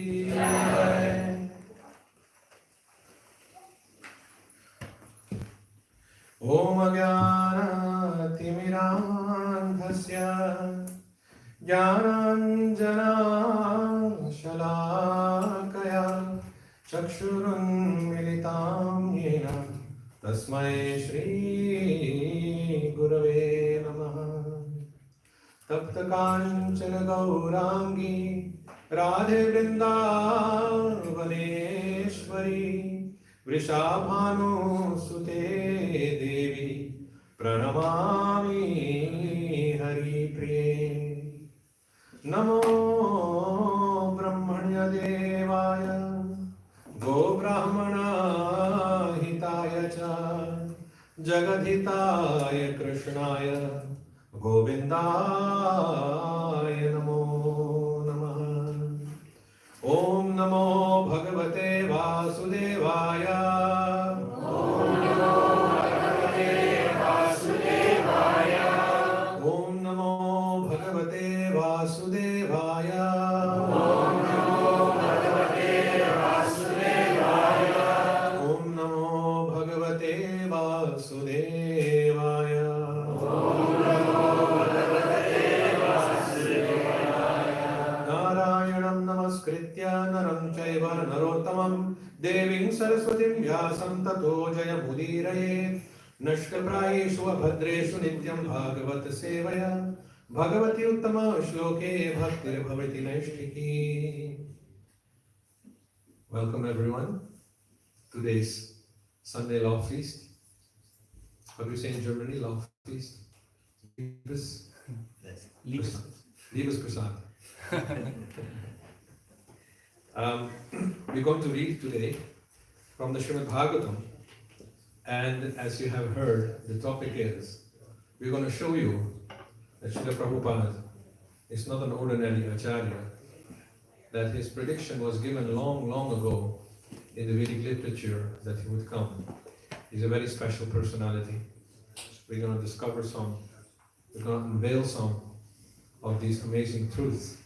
जय। ॐ अज्ञानतिमिरान्धस्य ज्ञानाञ्जनशलाकया चक्षुरुन्मिलितां येन तस्मै श्रीगुरवे नमः। तप्तकाञ्चन गौराङ्गी राधे वृन्दावनेश्वरी वृषाभानुसुते देवी प्रणमामि हरिप्रिये। नमो ब्रह्मण्यदेवाय गोब्राह्मणहिताय च जगद्धिताय कृष्णाय गोविन्दाय नमो नमः। ॐ नमो भगवते वासुदेवाय। ॐ नमो भगवते वासुदेवाय। ॐ नमो भगवते वासुदेवाय। ॐ नमो भगवते वासुदेवाय। ॐ नमो भगवते वासुदेवाय। नारायणं नमस्कृत्य नरं चैव नरोत्तमं देवीं सरस्वतीं व्यासं ततो जयमुदीरयेत्। नष्टप्रायेषु अभद्रेषु नित्यं भागवत सेवया भगवती उत्तम श्लोके भक्तिर्भवति नैष्ठिकी। Welcome everyone to today's Sunday Law Feast. What do we say in Germany? Law Feast? Liebesprasad. We're going to read today from the Srimad Bhagavatam, and as you have heard, the topic is, we're going to show you that Srila Prabhupada is not an ordinary Acharya, that his prediction was given long, long ago in the Vedic literature that he would come. He's a very special personality. We're going to discover some, we're going to unveil some of these amazing truths.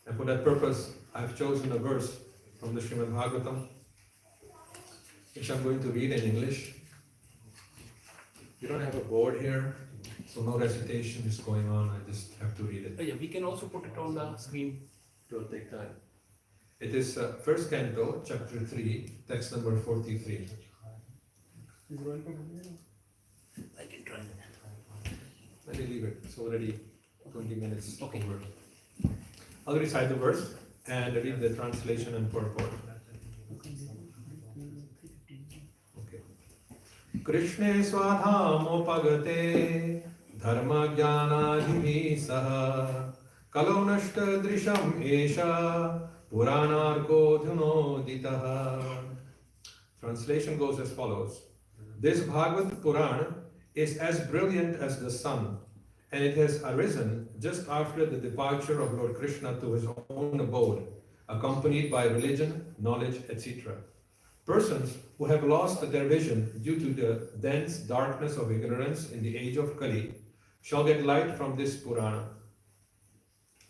And for that purpose, I've chosen a verse from the Srimad Bhagavatam, which I'm going to read in English. You don't have a board here, so no recitation is going on. I just have to read it. Yeah, we can also put it on the screen. It will take time. It is first canto, chapter 3, text number 43. I can try that. Let me leave it. It's already 20 minutes Okay. over. I'll recite the verse and read the translation and purport. Okay. Krishne swadhamopagate dharma jnanadhivi saha kalo nashta drisham esha puranarko dhunoditaha. Translation goes as follows. This Bhagavad Purana is as brilliant as the sun, and it has arisen just after the departure of Lord Krishna to his own abode, accompanied by religion, knowledge, etc. Persons who have lost their vision due to the dense darkness of ignorance in the age of Kali shall get light from this Purana.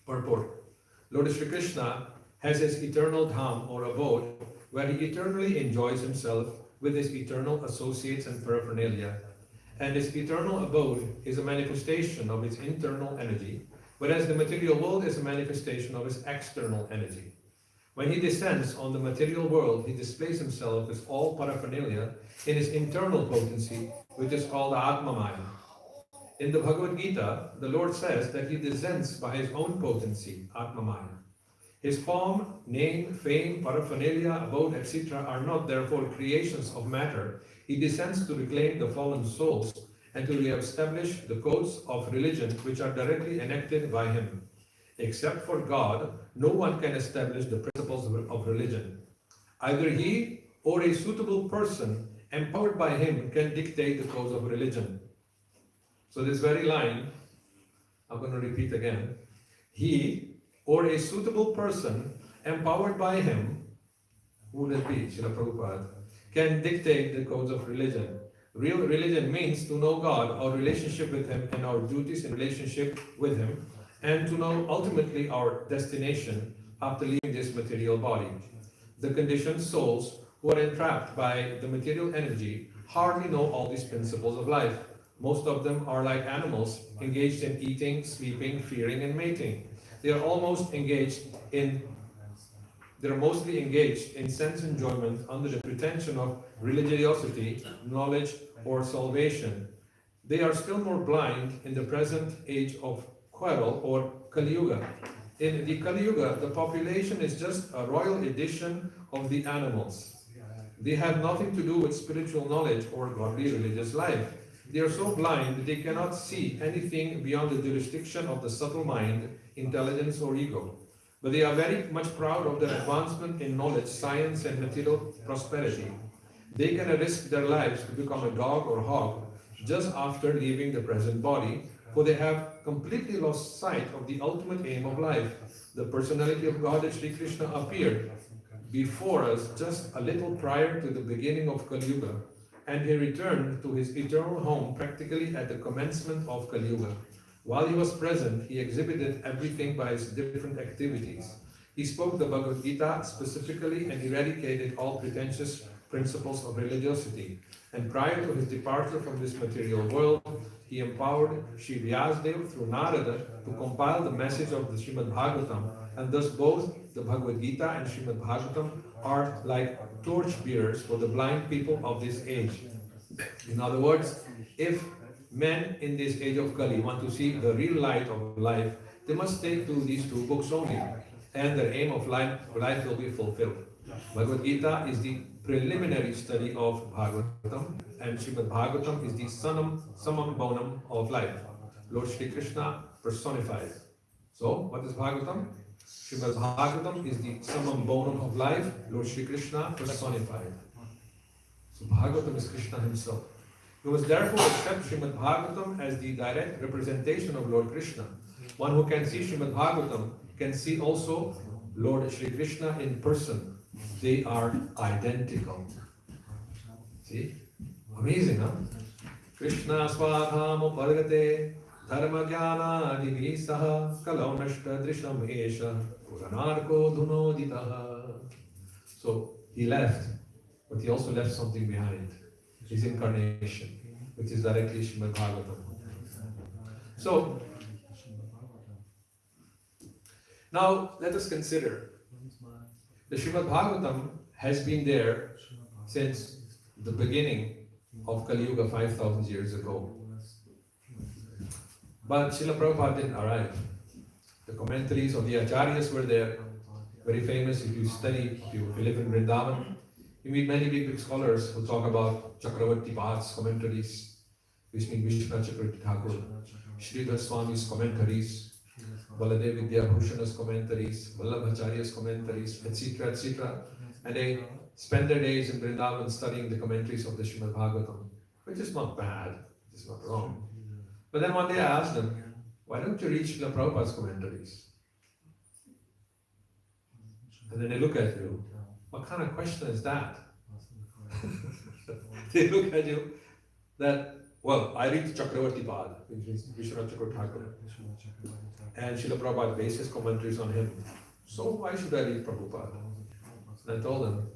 Purport. Lord Shri Krishna has his eternal dham or abode where he eternally enjoys himself with his eternal associates and paraphernalia. And his eternal abode is a manifestation of his internal energy, whereas the material world is a manifestation of his external energy. When he descends on the material world, he displays himself with all paraphernalia in his internal potency, which is called the Atmamaya. In the Bhagavad Gita, the Lord says that he descends by his own potency, Atmamaya. His form, name, fame, paraphernalia, abode, etc. are not therefore creations of matter. He descends to reclaim the fallen souls and to re-establish the codes of religion which are directly enacted by him. Except for God, no one can establish the principles of religion. Either he or a suitable person empowered by him can dictate the codes of religion. So this very line, I'm going to repeat again. He or a suitable person empowered by him, who would it be? Srila Prabhupada, can dictate the codes of religion. Real religion means to know God, our relationship with him, and our duties in relationship with him, and to know ultimately our destination, after leaving this material body. The conditioned souls who are entrapped by the material energy hardly know all these principles of life. Most of them are like animals, engaged in eating, sleeping, fearing, and mating. They are mostly engaged in sense enjoyment under the pretension of religiosity, knowledge, or salvation. They are still more blind in the present age of quarrel or Kali Yuga. In the Kali Yuga, the population is just a royal edition of the animals. They have nothing to do with spiritual knowledge or godly religious life. They are so blind that they cannot see anything beyond the jurisdiction of the subtle mind, intelligence, or ego. But they are very much proud of their advancement in knowledge, science, and material prosperity. They can risk their lives to become a dog or hog just after leaving the present body, for they have completely lost sight of the ultimate aim of life. The personality of Gauradesh Sri Krishna appeared before us just a little prior to the beginning of Kali Yuga, and he returned to his eternal home practically at the commencement of Kali Yuga. While he was present, he exhibited everything by his different activities. He spoke the Bhagavad Gita specifically and eradicated all pretentious principles of religiosity. And prior to his departure from this material world, he empowered Sri Vyasadeva through Narada to compile the message of the Srimad Bhagavatam, and thus both the Bhagavad Gita and Srimad Bhagavatam are like torch bearers for the blind people of this age. In other words, if men in this age of Kali want to see the real light of life, they must take to these two books only, and their aim of life will be fulfilled. Bhagavad Gita is the preliminary study of Bhagavatam, and Srimad Bhagavatam is the summum bonum of life. Lord Shri Krishna personified. So, what is Bhagavatam? Srimad Bhagavatam is the summum bonum of life. Lord Shri Krishna personified. So, Bhagavatam is Krishna himself. We must therefore accept Srimad Bhagavatam as the direct representation of Lord Krishna. One who can see Srimad Bhagavatam can see also Lord Shri Krishna in person. They are identical. See? Amazing, huh? Krishna swadhamo pargate dharma jnana divisaha kalau nashta drisham esha puranarko dhunoditaha. So he left, but he also left something behind. His incarnation, which is directly Srimad Bhagavatam. So, now let us consider the Srimad Bhagavatam has been there since the beginning of Kali Yuga 5,000 years ago. But Srila Prabhupada didn't arrive. The commentaries of the Acharyas were there, very famous. If you study, if you live in Vrindavan, you meet many big scholars who talk about Chakravarti Path's commentaries, which mean Vishnu Chakravarti Thakur, Sridhar Swami's commentaries, Baladev Vidya Bhushana's commentaries, Vallabhacharya's commentaries, etc., etc. And they spend their days in Vrindavan studying the commentaries of the Srimad Bhagavatam, which is not bad, it is not wrong. But then one day I asked them, why don't you read Srila Prabhupada's commentaries? And then they look at you, what kind of question is that? They look at you that, well, I read Chakravarti Pad, which means Vishwanath Chakravarti, and Srila Prabhupada based his commentaries on him. So why should I read Prabhupada? And I told them,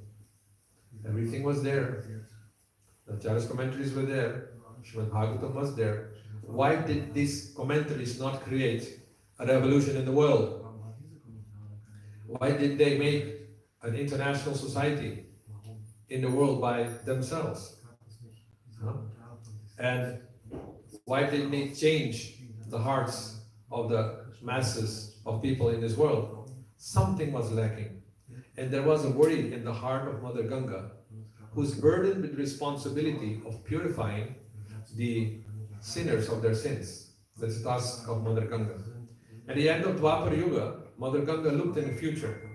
everything was there. The Acharya's commentaries were there. Srimad Bhagavatam was there. Why did these commentaries not create a revolution in the world? Why did they make an international society in the world by themselves? Huh? And why didn't they change the hearts of the masses of people in this world? Something was lacking. And there was a worry in the heart of Mother Ganga, who's burdened with responsibility of purifying the sinners of their sins. That's the task of Mother Ganga. At the end of Dwapar Yuga, Mother Ganga looked in the future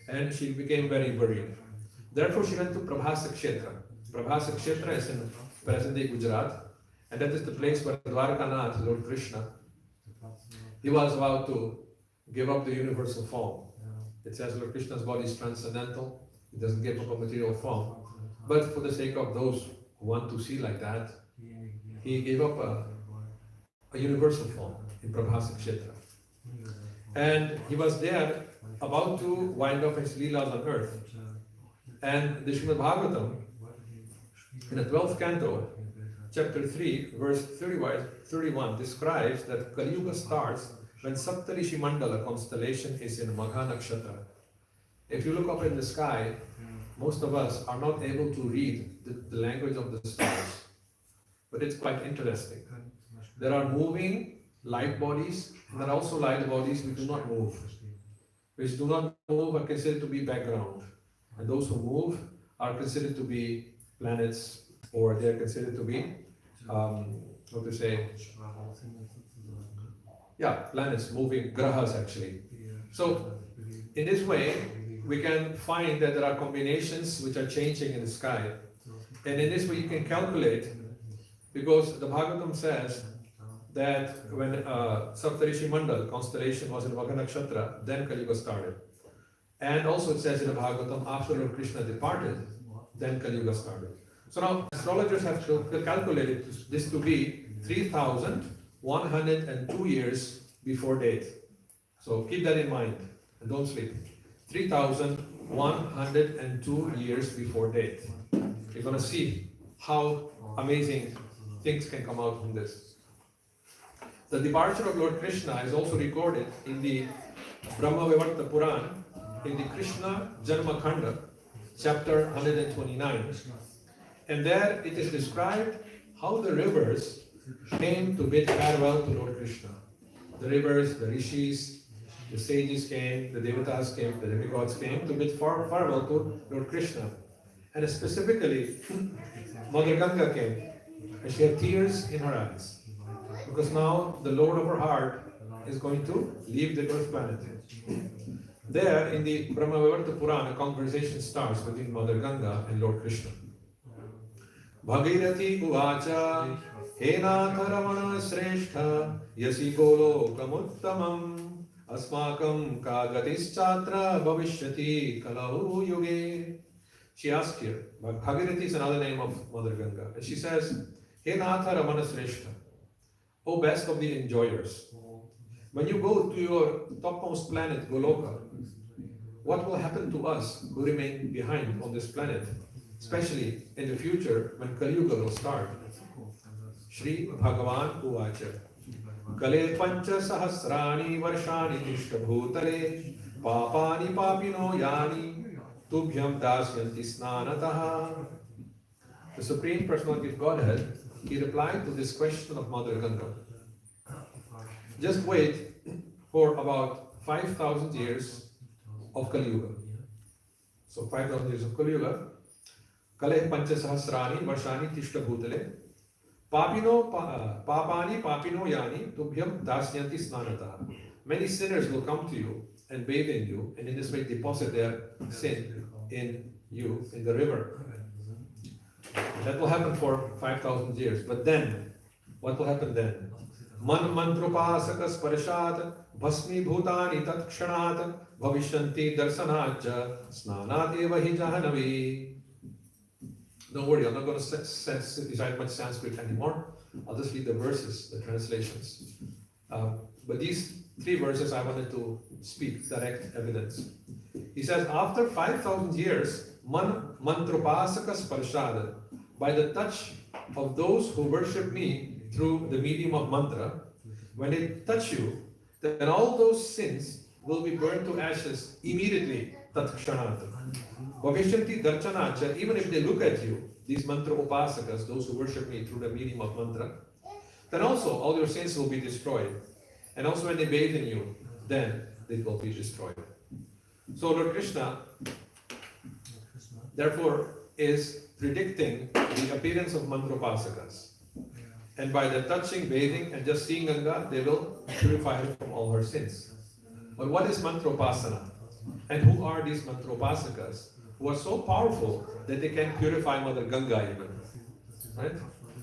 and she became very worried. Therefore, she went to Prabhasa Kshetra. Prabhasa Kshetra is in present-day Gujarat, and that is the place where Dwarkanath, Lord Krishna, he was about to give up the universal form. It says Lord Krishna's body is transcendental, he doesn't give up a material form. But for the sake of those who want to see like that, he gave up a universal form in Prabhasa Kshetra. And he was there about to wind up his Leelas on earth. And the Srimad Bhagavatam, in the 12th canto, chapter 3, verse 31, describes that Kali Yuga starts when Saptarishi Mandala constellation is in Magha Nakshatra. If you look up in the sky, most of us are not able to read the language of the stars. But it's quite interesting. There are moving light bodies, and there are also light bodies which do not move. Which do not move are considered to be background. And those who move are considered to be planets, or they are considered to be, what to say, planets, moving grahas actually. So, in this way, we can find that there are combinations which are changing in the sky. And in this way, you can calculate, because the Bhagavatam says that when Saptarishi Mandal constellation was in Magha Nakshatra, then Kali Yuga started. And also it says in the Bhagavatam, after Lord Krishna departed, then Kali Yuga started. So now astrologers have calculated this to be 3,102 years before date. So keep that in mind and don't sleep. 3,102 years before date. You're going to see how amazing things can come out from this. The departure of Lord Krishna is also recorded in the Brahma Vivarta Puran, in the Krishna Janma Khanda, chapter 129. And there it is described how the rivers came to bid farewell to Lord Krishna. The rivers, the rishis, the sages came, the devatas came, the demigods came to bid farewell to Lord Krishna. And specifically, Mother Ganga came, and she had tears in her eyes. Because now the Lord of her heart is going to leave the earth planet. There in the Brahma Vivarta Purana, a conversation starts between Mother Ganga and Lord Krishna. Bhagirati uvacha henatha ramana sreshtha yasi golo kamuttamam asmakam kagatischatra bhavishyati kalau yuge. She asked here, Bhagirati is another name of Mother Ganga, and she says, henatha ramana sreshtha, O best of the enjoyers, when you go to your topmost planet, Goloka, what will happen to us who remain behind on this planet, especially in the future when Kali Yuga will start? Shri Bhagavan Uvacha Kale Pancha Sahasrani Varshani Tishta Bhutale Papani Papino Yani Tubhyam Dasyanti Snanataha. The Supreme Personality of Godhead, he replied to this question of Mother Ganga. Just wait for about 5,000 years of Kali Yuga. So 5,000 years of Kali Yuga. Kale Pancha Sahasrani Varshani Tishta Bhutale Papani Papino Yani Tubhyam Dasyanti Snanataha. Many sinners will come to you and bathe in you, and in this way deposit their sin in you, in the river. That will happen for 5,000 years. But then, what will happen then? Man mantropasaka sparshat bhasmi bhutani tat kshanat bhavishyanti darsanatja snanat eva hi jahanavi. Don't worry, I'm not going to recite much Sanskrit anymore. I'll just read the verses, the translations. But these 3 verses I wanted to speak direct evidence. He says, after 5,000 years, man mantropasaka sparshad, by the touch of those who worship me through the medium of mantra, when they touch you, then all those sins will be burned to ashes immediately. Tat kshanat. Bhavishyanti darchanacha, even if they look at you, these mantra upasakas, those who worship me through the medium of mantra, then also all your sins will be destroyed. And also when they bathe in you, then they will be destroyed. So Lord Krishna, therefore, is predicting the appearance of mantropasakas. And by the touching, bathing, and just seeing Ganga, they will purify her from all her sins. But what is mantropasana? And who are these mantropasakas who are so powerful that they can purify Mother Ganga even? Right?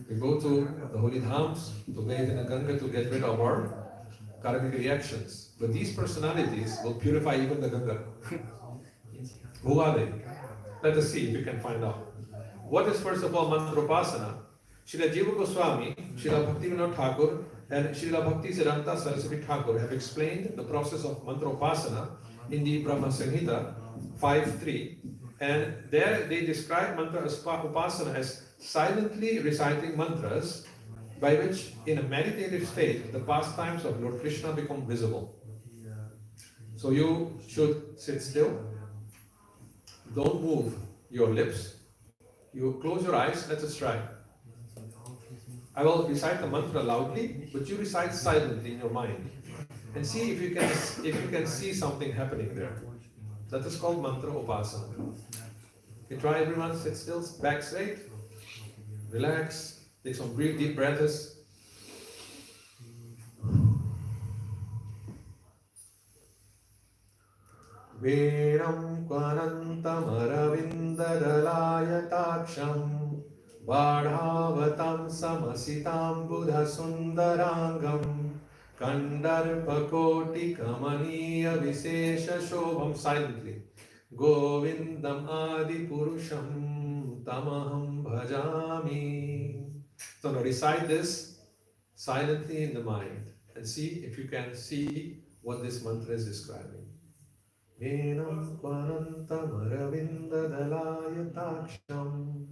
We go to the holy dhams to bathe in the Ganga to get rid of our karmic reactions. But these personalities will purify even the Ganga. Who are they? Let us see if we can find out. What is first of all mantropasana? Srila Jiva Goswami, Srila Bhaktivinoda Thakur, and Srila Bhakti Siddhanta Saraswati Thakur have explained the process of mantropasana in the Brahma Samhita 5.3, and there they describe mantra upasana as silently reciting mantras by which, in a meditative state, the pastimes of Lord Krishna become visible. So you should sit still, don't move your lips, you close your eyes, let us try. I will recite the mantra loudly, but you recite silently in your mind. And see if you can see something happening there. That is called mantra upasana. Okay, try everyone, sit still, back straight, relax, take some deep breaths. Veram kvanantam aravindadalayataksam Vadhavatam samasitam buddha sundarangam Kandarpakoti kamaniya visesha shobham. Silently. Govindam adi purusham tamaham bhajami. So now recite this silently in the mind and see if you can see what this mantra is describing. Venam kvanantam aravindadalayataksam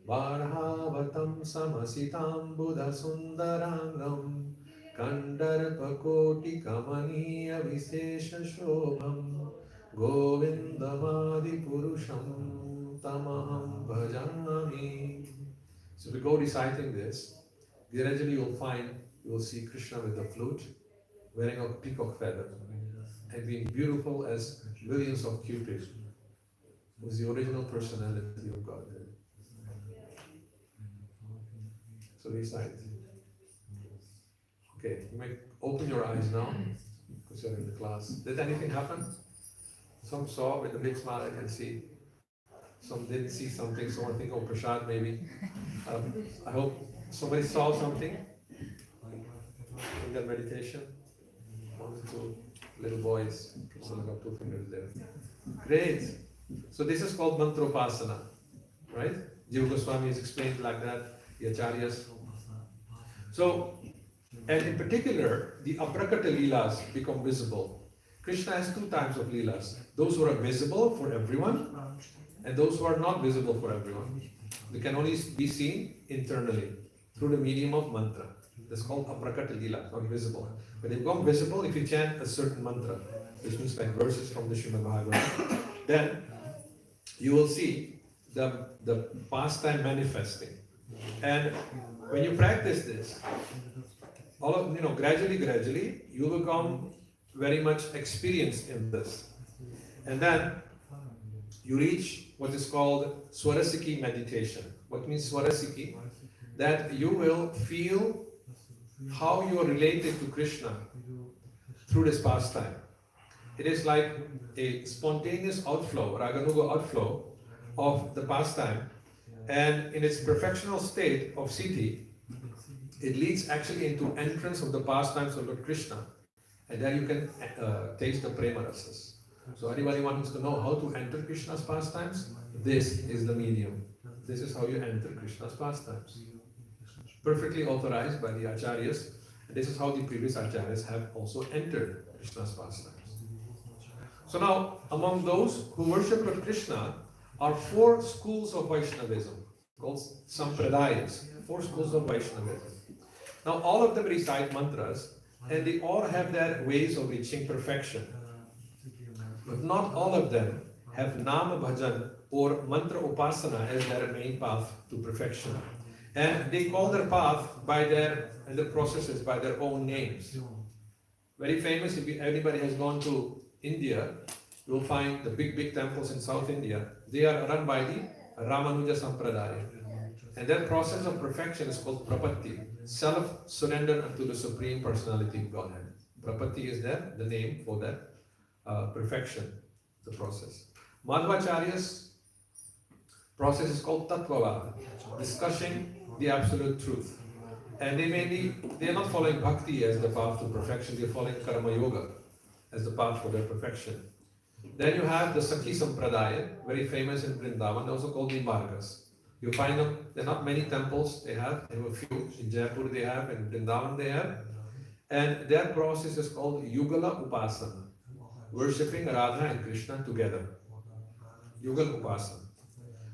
Varhavatam samasitam buddha sundarangam Kandarpakoti kamaniya visesha shobham Govindamadi purusham tamaham bhajami. So we go reciting this. Gradually you will see Krishna with the flute, wearing a peacock feather and being beautiful as millions of cupids, was the original personality of God. So recite. Okay, you may open your eyes now because you're in the class. Did anything happen? Some saw with a big smile, I can see. Some didn't see something, so I think, oh, Prashad maybe. I hope somebody saw something in their meditation. One or two little boys, someone got 2 fingers there. Great. So this is called mantropasana, right? Jiva Goswami is explained like that, the acharyas. So, and in particular, the aprakata leelas become visible. Krishna has 2 types of leelas. Those who are visible for everyone, and those who are not visible for everyone. They can only be seen internally, through the medium of mantra. That's called aprakata leela, not visible. But they become visible if you chant a certain mantra, which means like verses from the Srimad Bhagavatam. Then you will see the pastime manifesting. And when you practice this, gradually, you will become very much experienced in this. And then you reach what is called Swarasiki meditation. What means Swarasiki? That you will feel how you are related to Krishna through this pastime. It is like a spontaneous outflow, raganuga outflow of the pastime, and in its perfectional state of Siddhi, it leads actually into entrance of the pastimes of Lord Krishna, and there you can taste the prema rasas. So anybody wants to know how to enter Krishna's pastimes? This is the medium. This is how you enter Krishna's pastimes. Perfectly authorized by the acharyas. And this is how the previous acharyas have also entered Krishna's pastimes. So now, among those who worship Lord Krishna are 4 schools of Vaishnavism, called Sampradayas, 4 schools of Vaishnavism. Now all of them recite mantras, and they all have their ways of reaching perfection. But not all of them have Nama Bhajan or Mantra Upasana as their main path to perfection. And they call their path by their processes by their own names. Very famous, if anybody has gone to India, you will find the big temples in South India. They are run by the Ramanuja Sampradaya. And their process of perfection is called Prapatti, self-surrender unto the Supreme Personality of Godhead. Prapatti is there, the name for that. Perfection, the process. Madhvacharya's process is called Tattvavada, discussing the absolute truth. And they are not following bhakti as the path to perfection, they are following karma yoga as the path for their perfection. Then you have the Sakhi Sampradaya, very famous in Vrindavan, also called the Margas. You find them, there are not many temples they have a few, in Jaipur they have, in Vrindavan they have. And their process is called Yugala Upasana. worshipping Radha and Krishna together. Yugal Upasana.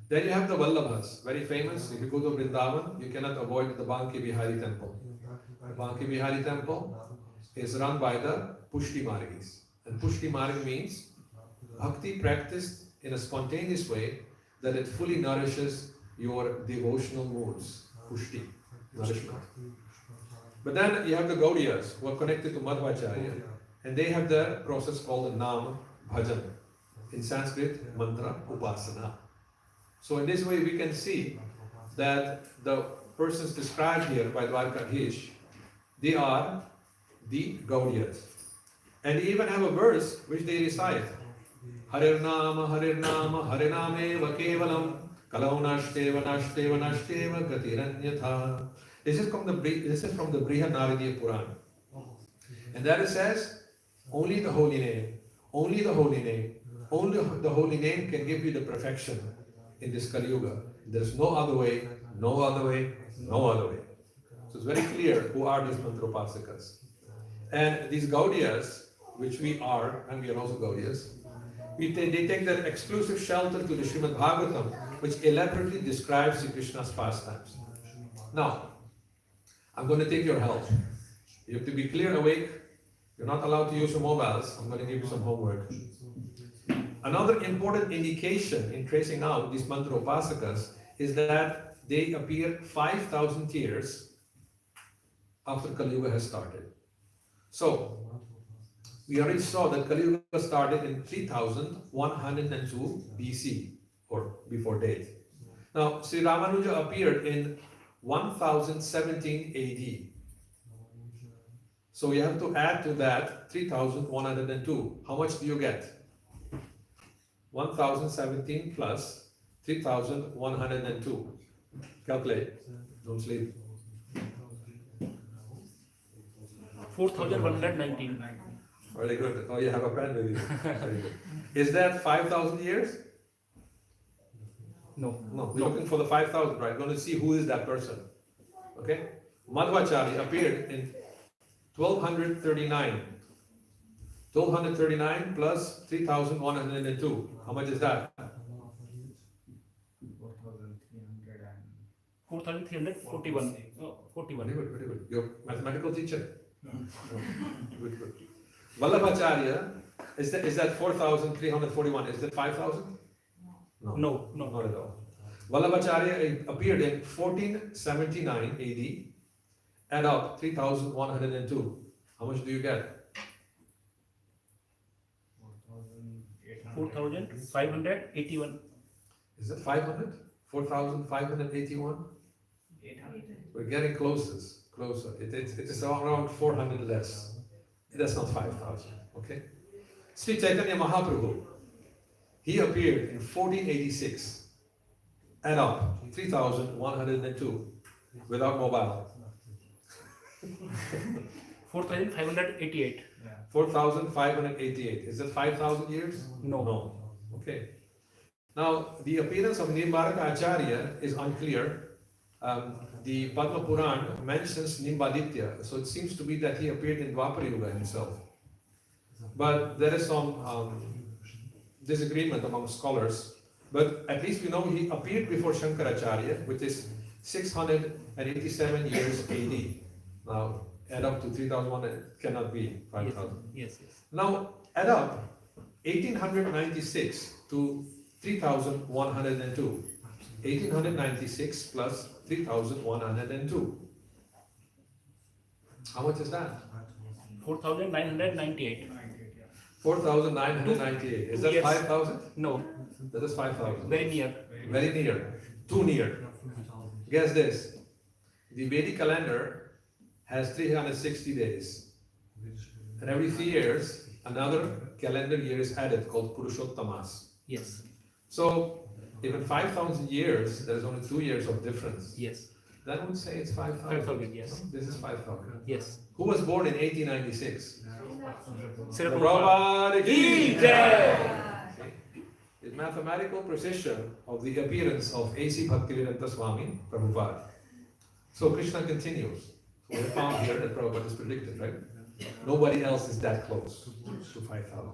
Then you have the Vallabhas, very famous. If you go to Vrindavan, you cannot avoid the Banki Bihari temple. The Banki Bihari temple is run by the Pushti Margis. And Pushti Marg means bhakti practiced in a spontaneous way that it fully nourishes your devotional moods. Pushti, nourishment. But then you have the Gaudiyas who are connected to Madhvacharya, and they have their process called the Nam Bhajan. In Sanskrit, mantra upasana. So in this way we can see that the persons described here by Dwarkadhish, they are the Gaudiyas. And they even have a verse which they recite. Harirnama, Harirnama, Harinameva Kevalam, Kalaunashteva, Nashteva, Nashteva, Gatiranyatha. This is from the Brihad Naradiya Puran. And there it says, only the holy name, only the holy name, only the holy name can give you the perfection in this Kali Yuga. There's no other way, no other way, no other way. So it's very clear who are these mantropasakas. And these Gaudiyas, which we are, and we are also Gaudiyas, they take their exclusive shelter to the Srimad Bhagavatam, which elaborately describes Sri Krishna's pastimes. Now, I'm going to take your help. You have to be clear awake. You're not allowed to use your mobiles. I'm going to give you some homework. Another important indication in tracing out these mantropasakas is that they appear 5,000 years after Kali Yuga has started. So, we already saw that Kali Yuga started in 3102 BC, or before date. Now, Sri Ramanuja appeared in 1017 AD. So you have to add to that 3102. How much do you get? 1017 plus 3102. Calculate. Don't sleep. 4119. Very good. Oh, you have a pen with you. Very good. Is that 5,000 years? No. No. We're looking for the 5,000, right? We're going to see who is that person. Okay? Madhvacharya appeared in 1239. 1239 plus 3102. How much is that? 4341. 41. Very good, very good. You're a mathematical teacher. Good, good. Vallabhacharya, is that 4,341? Is that 5,000? No. Not at all. Vallabhacharya appeared in 1479 AD. Add up 3,102. How much do you get? 4,581. Is it 500? 4,581? We're getting closer. It's around 400 less. That's not 5,000. Okay? Sri Chaitanya Mahaprabhu, he appeared in 1486. Add up 3,102 without mobile. 4,588. 4,588. Is that 5,000 years? No. Okay. Now, the appearance of Nimbaraka Acharya is unclear. The Padma Puran mentions Nimbaditya, so it seems to be that he appeared in Dwapara Yuga himself. But there is some disagreement among scholars. But at least we know he appeared before Shankaracharya, which is 687 years AD. Now, add up to 3,001, it cannot be 5,000. Yes. Now, add up 1896 to 3,102. 1896 plus 3,102. How much is that? 4,998. 4,998. Is that Yes. 5,000? No. That is 5,000. Very near. Very near. Too near. Guess this. The Vedic calendar has 360 days. And every 3 years, another calendar year is added called Purushottamas. Yes. So, even 5,000 years, there is only 2 years of difference. Yes. Then would say it's 5,000. 5,000, yes. This is 5,000. Yes. Who was born in 1896? Sri Prabhupada ki Jai. Jai. The mathematical precision of the appearance of A.C. Bhaktivedanta Swami Prabhupada. So Krishna continues. So we found here that Prabhupada is predicted, right? Nobody else is that close to 5,000.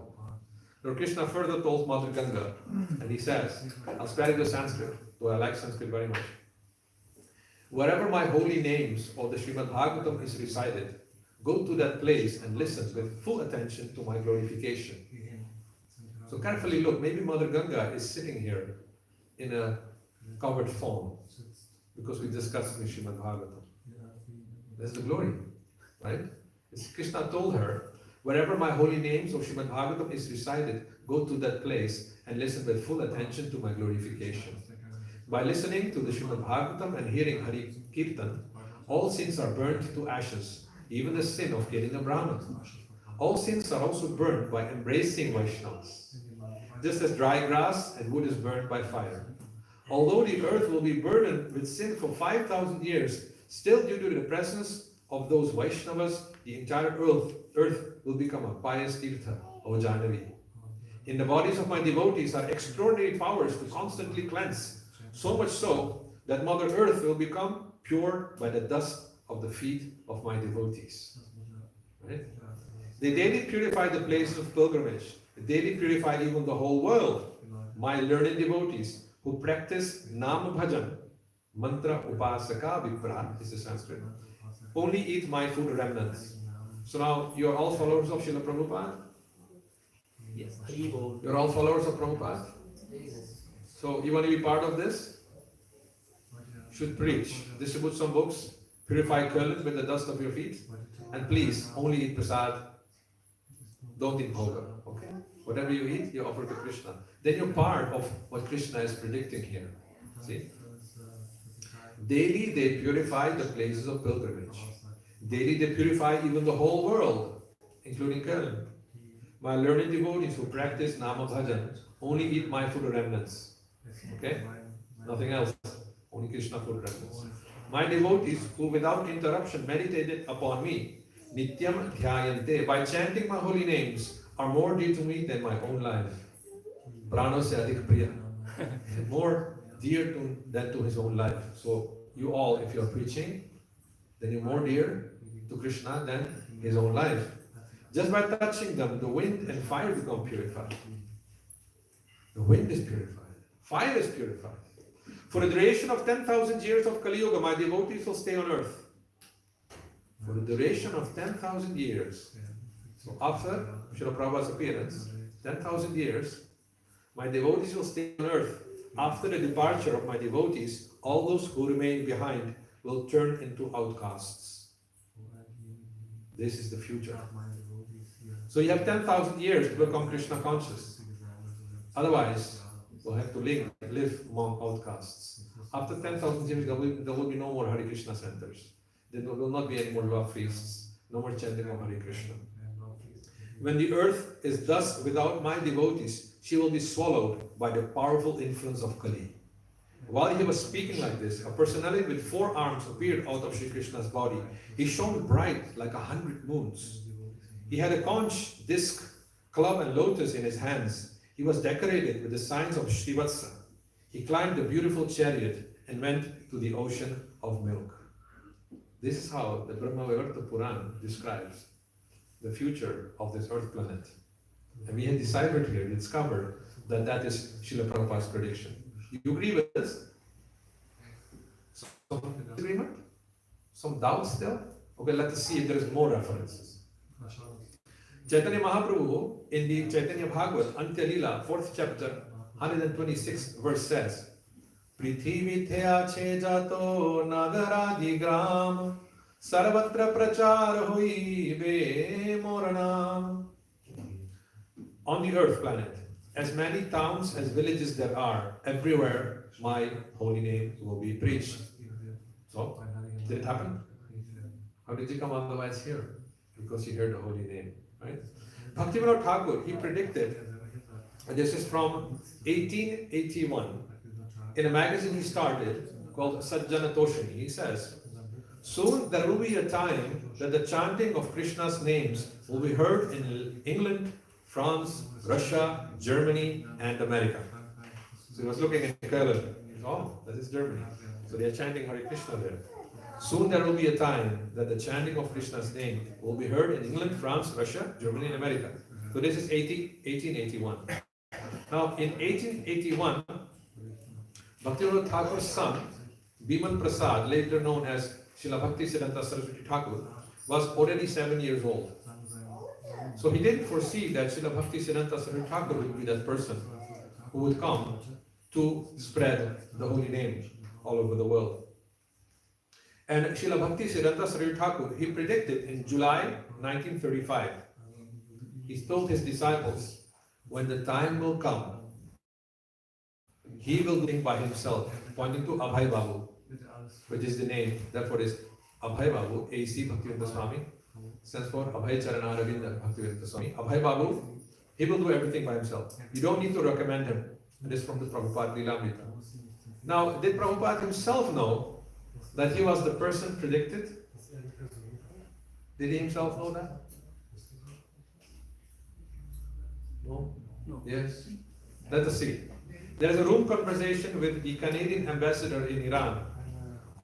Lord Krishna further told Mother Ganga, and he says, I'll spare you the Sanskrit, though I like Sanskrit very much. Wherever my holy names or the Srimad Bhagavatam is recited, go to that place and listen with full attention to my glorification. So carefully look, maybe Mother Ganga is sitting here in a covered phone because we discussed the Srimad Bhagavatam. That's the glory, right? It's Krishna told her, wherever my holy names or Srimad Bhagavatam is recited, go to that place and listen with full attention to my glorification. By listening to the Srimad Bhagavatam and hearing Hari Kirtan, all sins are burnt to ashes, even the sin of killing a Brahman. All sins are also burned by embracing Vaishnavas, just as dry grass and wood is burned by fire. Although the earth will be burdened with sin for 5,000 years, still due to the presence of those Vaishnavas, the entire earth will become a pious tirtha, O Jahnavi. In the bodies of my devotees are extraordinary powers to constantly cleanse, so much so that Mother Earth will become pure by the dust of the feet of my devotees. Right? They daily purify the places of pilgrimage. They daily purify even the whole world. My learned devotees who practice Nam Bhajan, Mantra Upasaka Vipra is the Sanskrit, only eat my food remnants. So now you are all followers of Srila Prabhupada? Yes. You're all followers of Prabhupada? So you want to be part of this? Should preach, distribute some books, purify Köln with the dust of your feet, and please only eat prasad. Don't eat bhoga, okay? Whatever you eat, you offer to Krishna. Then you're part of what Krishna is predicting here. See? Daily they purify the places of pilgrimage. Daily they purify even the whole world, including Köln. My learned devotees who practice Nama Bhajan only eat my food remnants. Okay? Nothing else. Only Krishna food remnants. My devotees who without interruption meditated upon me, Nityam Dhyayante, by chanting my holy names, are more dear to me than my own life. Prano se adhik priya. More dear than to his own life. So you all, if you're preaching, then you're more dear to Krishna than his own life. Just by touching them, the wind and fire become purified. The wind is purified. Fire is purified. For the duration of 10,000 years of Kali Yuga, my devotees will stay on earth. For the duration of 10,000 years. So after Srila Prabhupada's appearance, 10,000 years, my devotees will stay on earth. After the departure of my devotees, all those who remain behind will turn into outcasts. This is the future. So you have 10,000 years to become Krishna conscious. Otherwise, we'll have to live among outcasts. After 10,000 years, there will be no more Hare Krishna centers. There will not be any more love feasts, no more chanting of Hare Krishna. When the earth is thus without my devotees, she will be swallowed by the powerful influence of Kali. While he was speaking like this, a personality with 4 arms appeared out of Sri Krishna's body. He shone bright like 100 moons. He had a conch, disc, club and lotus in his hands. He was decorated with the signs of Srivatsa. He climbed a beautiful chariot and went to the ocean of milk. This is how the Brahma-Vaivarta Puran describes the future of this earth planet. And we had deciphered here, discovered that that is Srila Prabhupada's prediction. You agree with this? Some disagreement? Some doubt still? Okay, let us see if there is more references. Chaitanya Mahaprabhu in the Chaitanya Bhagavat, Antya Lila, 4th chapter, 126th verse says, Prithvi thea che jato nagaradi gram sarvatra prachar hui be moranam. On the earth planet, as many towns as villages there are, everywhere my holy name will be preached. So, did it happen? How did you come otherwise here? Because you heard the holy name, right? Bhaktivinoda Thakur, he predicted, and this is from 1881, in a magazine he started called Sajjana Toshini. He says, soon there will be a time that the chanting of Krishna's names will be heard in England, France, Russia, Germany, and America. So he was looking at Köln. Oh, that is Germany. So they are chanting Hare Krishna there. Soon there will be a time that the chanting of Krishna's name will be heard in England, France, Russia, Germany, and America. So this is 1881. Now in 1881, Bhaktivinoda Thakur's son, Biman Prasad, later known as Srila Bhakti Siddhanta Saraswati Thakur, was already 7 years old. So he didn't foresee that Srila Bhakti Siddhanta Saraswati Thakur would be that person who would come to spread the holy name all over the world. And Srila Bhakti Siddhanta Saraswati Thakur, he predicted in July 1935, he told his disciples, when the time will come, he will think by himself, pointing to Abhay Babu, which is the name, therefore is Abhay Babu, A.C. Bhaktivedanta Swami, stands for Abhay Charana Ravinda Bhaktivedanta Swami. Abhay Babu, he will do everything by himself. You don't need to recommend him. This is from the Prabhupada Lilamrita. Now, did Prabhupada himself know that he was the person predicted? Did he himself know that? No? No. Yes? Let us see. There is a room conversation with the Canadian ambassador in Iran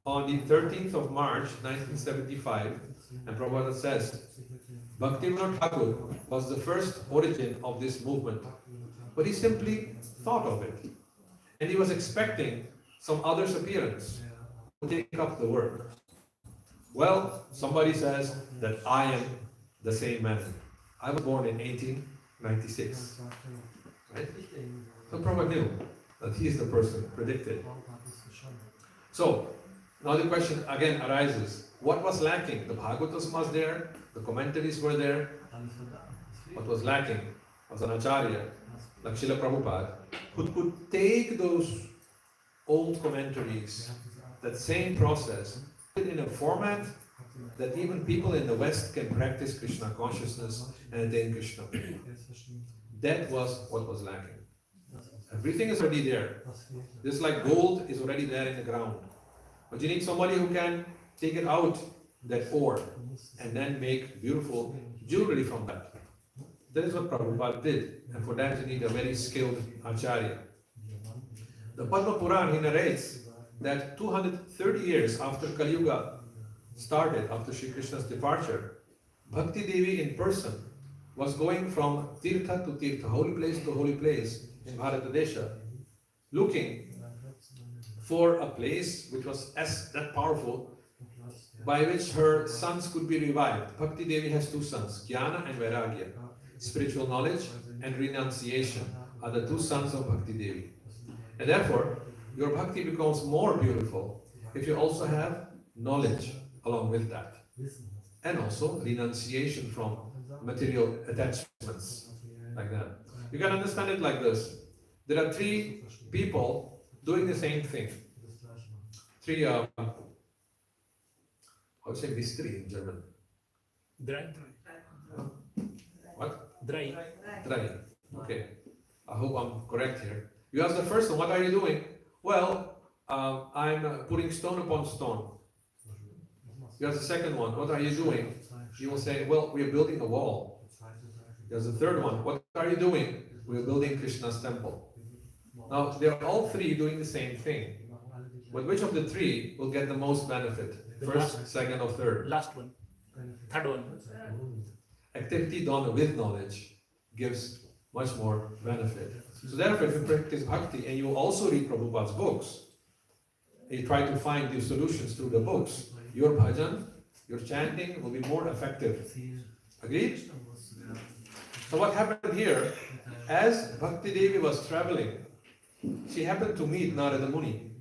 on the 13th of March 1975, and Prabhupada says, Bhaktivinoda Thakur was the first origin of this movement, but he simply thought of it, and he was expecting some other's appearance to take up the work. Well, somebody says that I am the same man. I was born in 1896. Right? So Prabhupada knew that he is the person predicted. So, now the question again arises, what was lacking? The Bhagavatas was there, the commentaries were there. What was lacking was an Acharya, like Srila Prabhupada, who could take those old commentaries, that same process, put it in a format that even people in the West can practice Krishna consciousness and attain Krishna. That was what was lacking. Everything is already there. Just like gold is already there in the ground. But you need somebody who can take it out, that ore, and then make beautiful jewelry from that. That is what Prabhupada did. And for that you need a very skilled Acharya. The Padma Puran, he narrates that 230 years after Kali Yuga started, after Sri Krishna's departure, Bhakti Devi in person was going from Tirtha to Tirtha, holy place to holy place in Bharatadesha, looking for a place which was as that powerful, by which her sons could be revived. Bhakti Devi has two sons, Jnana and Vairagya. Spiritual knowledge and renunciation are the two sons of Bhakti Devi. And therefore, your bhakti becomes more beautiful if you also have knowledge along with that. And also renunciation from material attachments, like that. You can understand it like this. There are three people doing the same thing. Three, how do you say mystery in German? Dry. What? Dry. Dry. Okay. I hope I'm correct here. You ask the first one, what are you doing? Well, I'm putting stone upon stone. You ask the second one, what are you doing? You will say, well, we are building a wall. There's the third one, what are you doing? We are building Krishna's temple. Now, they are all three doing the same thing. But which of the three will get the most benefit? First, second, or third? Last one. Third one. Activity done with knowledge gives much more benefit. So therefore, if you practice bhakti and you also read Prabhupada's books, and you try to find these solutions through the books, your bhajan, your chanting will be more effective. Agreed? So what happened here, as Bhakti Devi was traveling, she happened to meet Narada Muni.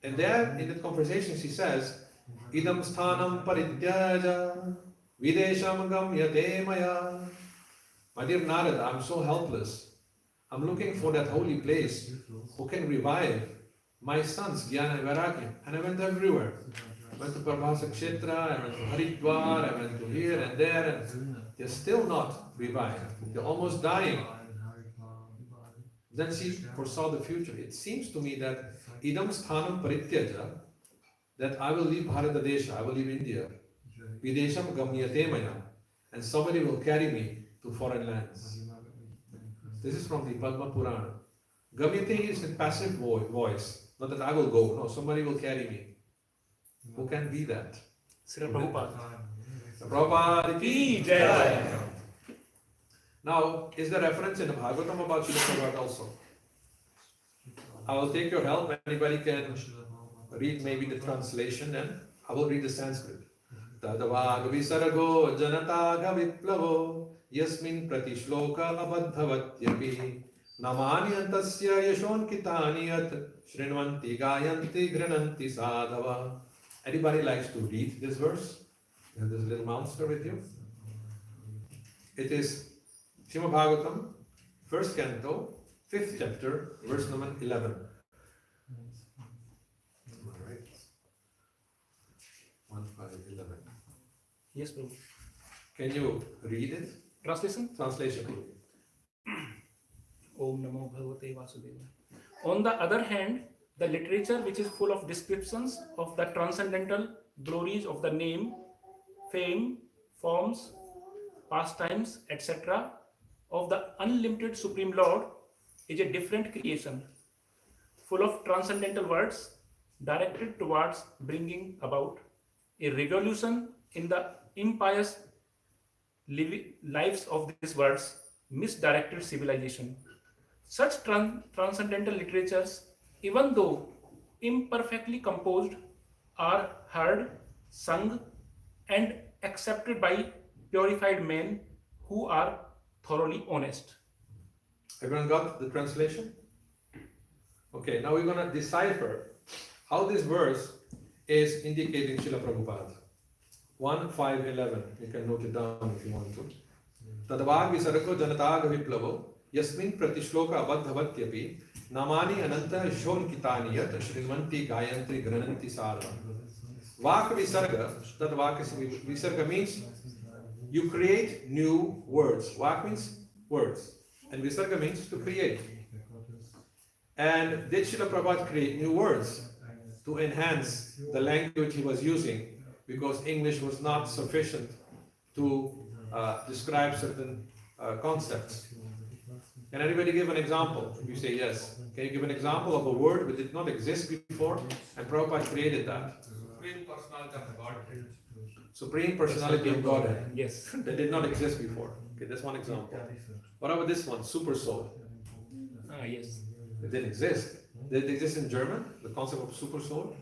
And there, in that conversation, she says, Idam sthanam parityaja videsham gamyate maya. My dear Narada, I'm so helpless. I'm looking for that holy place who can revive my sons, Jnana and Vairagya. And I went everywhere. I went to Parvasa Kshetra, I went to Haridwar, I went to here and there, and they're still not revived. They're almost dying. Then she foresaw the future. It seems to me that idam sthanam parityaja, that I will leave Bharatadesha, I will leave India. Videsham gamyate maya, and somebody will carry me to foreign lands. This is from the Padma Purana. Gamyate is a passive voice, not that I will go. No, somebody will carry me. Who can be that? Srila Prabhupada. Prabhupada ki jai. Now, is there reference in the Bhagavatam about Srila Prabhupada also? I will take your help. Anybody can read maybe the translation, and I will read the Sanskrit. Tadavag visargo janataga viplavo yasmin pratishloka abadhavatyapi namani antasya yashon kitani yat shrinvanti gayanti grananti sadhava. Anybody likes to read this verse? You have this little monster with you? It is Srimad Bhagavatam, 1st canto, 5th chapter, verse number 11. All right. 1, 5, 11. Yes, Prabhu. Can you read it? Translation? Translation. Om Namo Bhagavate Vasudevaya. On the other hand, the literature which is full of descriptions of the transcendental glories of the name, fame, forms, pastimes, etc. of the unlimited Supreme Lord is a different creation, full of transcendental words directed towards bringing about a revolution in the impious lives of these words, misdirected civilization. Such transcendental literatures, even though imperfectly composed, are heard, sung, and accepted by purified men who are thoroughly honest. Everyone got the translation? Okay, now we're going to decipher how this verse is indicating Srila Prabhupada. 1, 5, 11. You can note it down if you want to. Tadavag visarako janataga viplavo yasmin pratishloka abadhavatyapi namani ananta shon kitaniyat shrinvanti gayanti grananti sarva. Vak visarga, that vak visarga means you create new words. Vak means words. And visarga means to create. And did Srila Prabhupada create new words to enhance the language he was using? Because English was not sufficient to describe certain concepts. Can anybody give an example? If you say yes. Can you give an example of a word that did not exist before and Prabhupada created that? Supreme Personality of Godhead. Supreme Personality of Godhead. Yes. That did not exist before. Okay, that's one example. What about this one? Super soul. Yes. It didn't exist. Did it exist in German? The concept of super soul?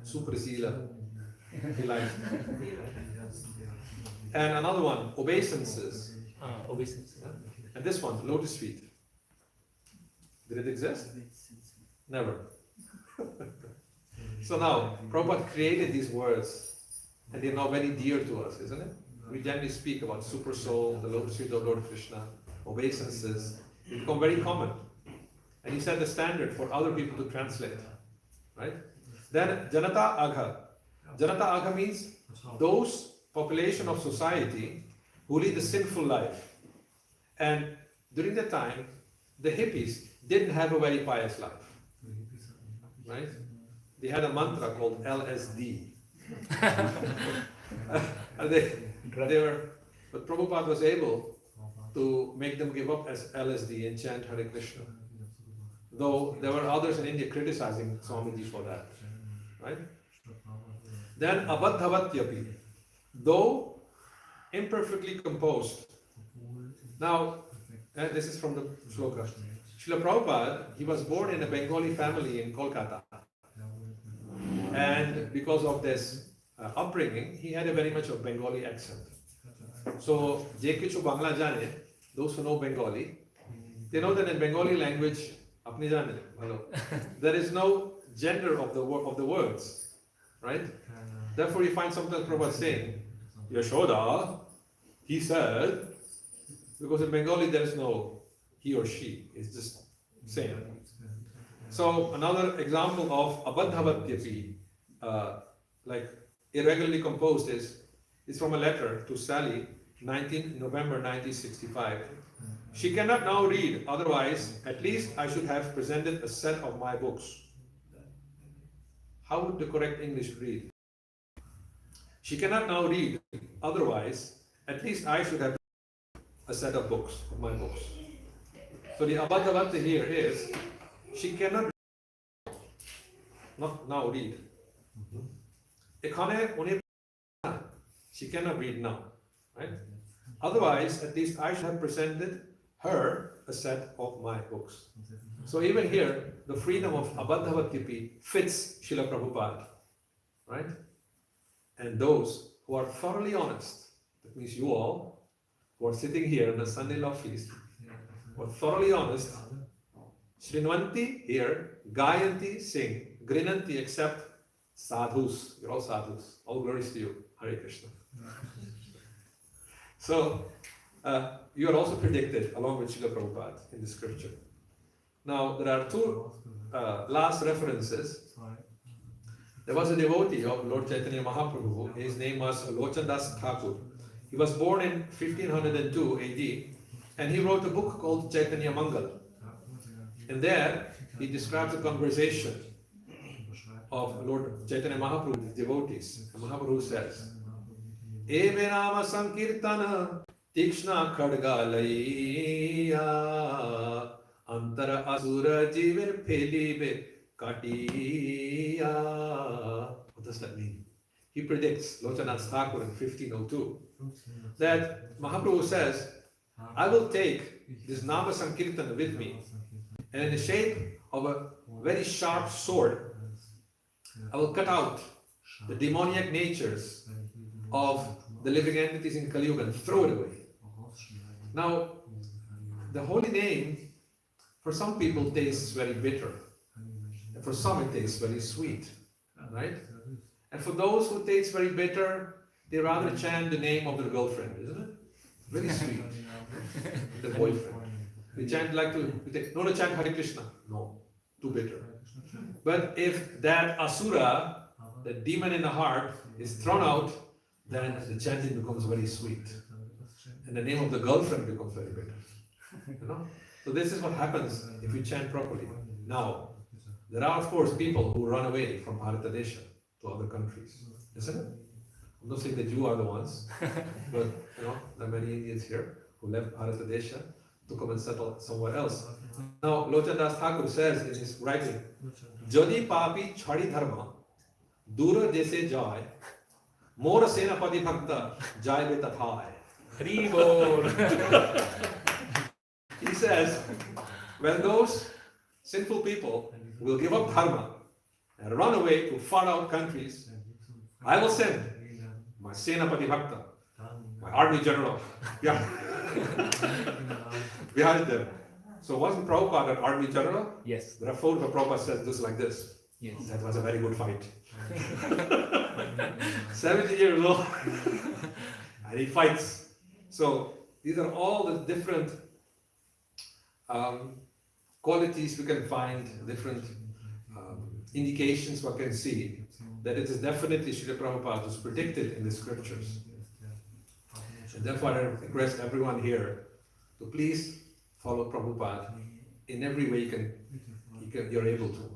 Super Seele. He likes. And another one, obeisances. Obeisance. And this one, lotus feet. Did it exist? Never. So now, Prabhupada created these words, and they're now very dear to us, isn't it? We generally speak about super soul, the lotus feet of Lord Krishna, obeisances. They become very common. And he set the standard for other people to translate. Right? Then Janata Agha. Janata Agha means those population of society who lead a sinful life. And during that time, the hippies didn't have a very pious life. Right? They had a mantra called LSD. And they were, but Prabhupada was able to make them give up as LSD and chant Hare Krishna. Though there were others in India criticizing Swamiji for that. Right? Then Abadhavatyapi, though imperfectly composed. Now, this is from the shloka. Srila Prabhupada, he was born in a Bengali family in Kolkata. And because of this upbringing, he had a very much of Bengali accent. So, je kichu Bangla jane, those who know Bengali, they know that in Bengali language, apni jane, there is no gender of the words, right? Therefore, you find sometimes Prabhupada saying, Yashoda, he said, because in Bengali there is no he or she, it's just same. So another example of abadhavatyapi, like irregularly composed, is from a letter to Sally, 19 November 1965. She cannot now read, otherwise at least I should have presented a set of my books. How would the correct English read? She cannot now read, otherwise at least I should have a set of books, of my books. So the abadhavatya here is, she cannot not now read. She cannot read now, right? Otherwise, at least I should have presented her a set of my books. So even here, the freedom of Abadhavatipi fits Srila Prabhupada, right? And those who are thoroughly honest, that means you all who are sitting here in the Sunday Love Feast, who are thoroughly honest, Shrinvanti here, Gayanti sing, Grinanti accept sadhus. You're all sadhus. All glories to you. Hare Krishna. So, you are also predicted along with Srila Prabhupada in the scripture. Now, there are two last references. There was a devotee of Lord Chaitanya Mahaprabhu. His name was Lochandas Thakur. He was born in 1502 AD and he wrote a book called Chaitanya Mangal. And there he describes a conversation of Lord Chaitanya Mahaprabhu with devotees. And Mahaprabhu says, Eve Nama Sankirtana Tikshna Khadgalaya Antara Asura Jiver Phelibe Katiya. What does that mean? He predicts, Lochanath Thakur in 1502, that Mahaprabhu says, I will take this Nama Sankirtana with me, and in the shape of a very sharp sword, I will cut out the demoniac natures of the living entities in Kali Yuga and throw it away. Now, the holy name, for some people, tastes very bitter, and for some it tastes very sweet, right? And for those who taste very bitter, they rather chant the name of their girlfriend, isn't it? Very sweet. The boyfriend. We chant like to, no, chant Hare Krishna. No, too bitter. But if that asura, the demon in the heart, is thrown out, then the chanting becomes very sweet. And the name of the girlfriend becomes very bitter. You know? So this is what happens if we chant properly. Now, there are of course people who run away from Bharatadesha to other countries, isn't it? I'm not saying that you are the ones, but you know, there are many Indians here who left Bharatadesha to come and settle somewhere else. Now, Lochandas Thakur says in his writing, Jodi papi chhadi dharma, dura jese jai, mora senapati bhakta, jai be tathai. He says, when those sinful people will give up dharma and run away to far out countries, I will send my senapati bhakta, my army general, behind them. So wasn't Prabhupada an army general? Yes. There are photos of Prabhupada says this like this. Yes. That was a very good fight. 70 years old. And he fights. So these are all the different qualities we can find, different indications one can see that it is definitely Srila Prabhupada who's predicted in the scriptures. And therefore I request everyone here to please follow Prabhupada in every way you're able to.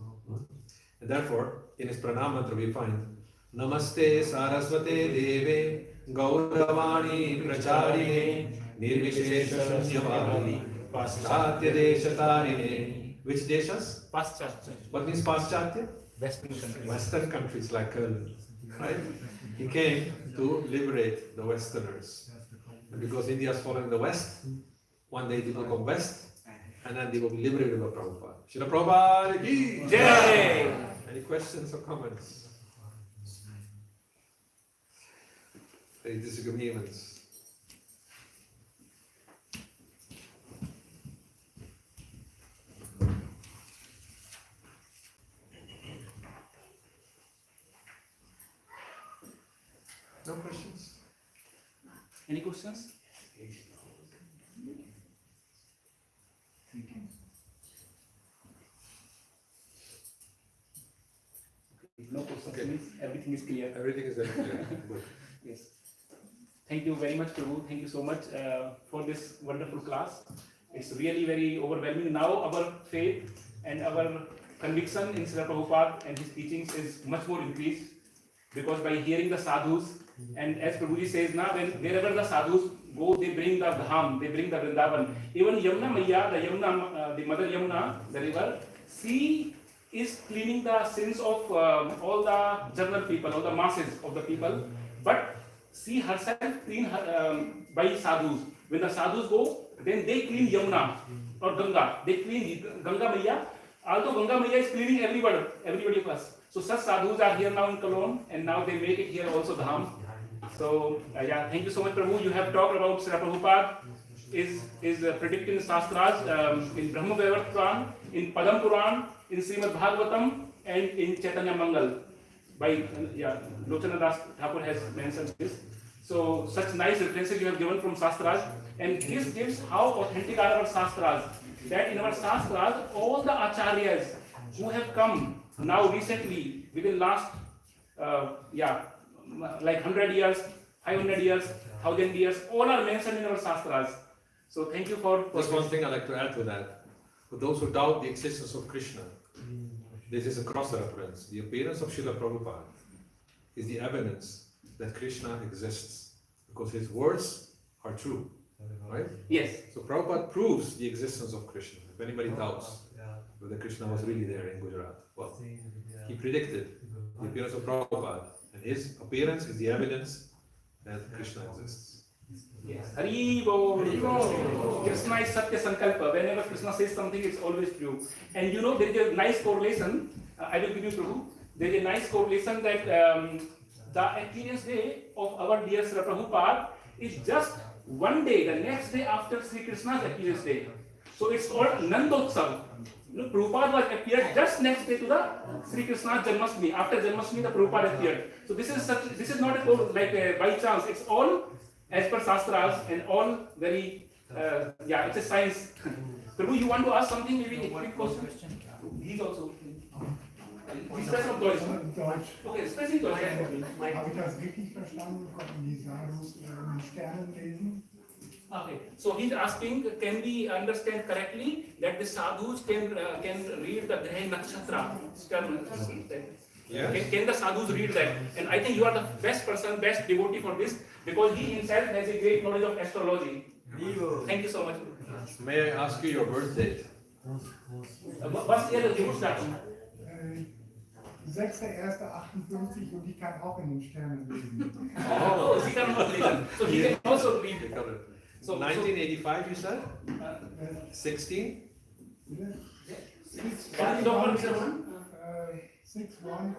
And therefore, in his pranam mantra we find Namaste Saraswate Deve Gauravani Pracharine Nirvishesha Shunyavadi Paschatya Deshatarine. Which deshas? Paschatya. What means Paschatya? Western countries. Western countries like Köln. Right? He came to liberate the Westerners. And because India is following the West, one day they will come West, and then they will be liberated by Prabhupada. Srila Prabhupada ki jai! Any questions or comments? Any disagreements? No questions? Any questions? No questions. Okay. Means everything is clear. Everything is very clear. Good. Yes. Thank you very much, Prabhu. Thank you so much for this wonderful class. It's really very overwhelming. Now our faith and our conviction in Srila Prabhupada and his teachings is much more increased, because by hearing the sadhus, and as Prabhuji says now, wherever the sadhus go, they bring the dham, they bring the Vrindavan. Even Yamuna Maya, the mother Yamuna, the river, she is cleaning the sins of all the general people, all the masses of the people. But she herself clean by sadhus. When the sadhus go, then they clean Yamuna or Ganga. They clean Ganga Maya. Although Ganga Maya is cleaning everybody of us. So such sadhus are here now in Cologne, and now they make it here also Dham. So yeah, thank you so much, Prabhu. You have talked about Srila Prabhupada is predicted in Shastras, in Brahma Vaivarta Puran, in Padam Puran, in Srimad Bhagavatam, and in Chaitanya Mangal. By Lochana Das Thakur has mentioned this. So such nice references you have given from Shastras, and this gives how authentic are our Shastras. That in our Shastras, all the Acharyas who have come now recently within last like 100 years, 500 years, 1000 years, all are mentioned in our Shastras. So thank you for Just one thing I'd like to add to that. For those who doubt the existence of Krishna, this is a cross-reference. The appearance of Srila Prabhupada is the evidence that Krishna exists, because his words are true, right? Yes. So Prabhupada proves the existence of Krishna. If anybody doubts whether Krishna was really there in Gujarat, well, he predicted the appearance of Prabhupada, and his appearance is the evidence that Krishna exists. Yes. Hari Bol. Krishna is Satya Sankalpa. Whenever Krishna says something, it's always true. And you know, there is a nice correlation. I will give you Prabhu. There is a nice correlation that the appearance day of our dear Srila Prabhupada is just one day, the next day after Sri Krishna's appearance day. So it's called Nandotsav. You know, Prabhupada was appeared just next day to the Sri Krishna's Janmashtami. After Janmashtami, the Prabhupada appeared. So this is not a by chance. It's all as per Shastras and all very, it's a science. Prabhu, you want to ask something? Maybe a quick question? He's also. He's sprechen auf Deutsch. Deutsch. Okay, sprechen Deutsch. Habe ich das richtig verstanden? Konnten die Sadhus in den Sternen lesen? Okay, so he's asking, can we understand correctly that the sadhus can read the Graha Nakshatra? Yes. Can the sadhus read that? And I think you are the best person, best devotee for this, because he himself has a great knowledge of astrology. Thank you so much. May I ask you your birth date? What's Ihr Geburtsdatum? 6.1.58 und die kann auch in den Sternen lesen. Oh, she can not listen. So he can also read. Got it. So 1985, you said? 16? 6-1, 1958. 61,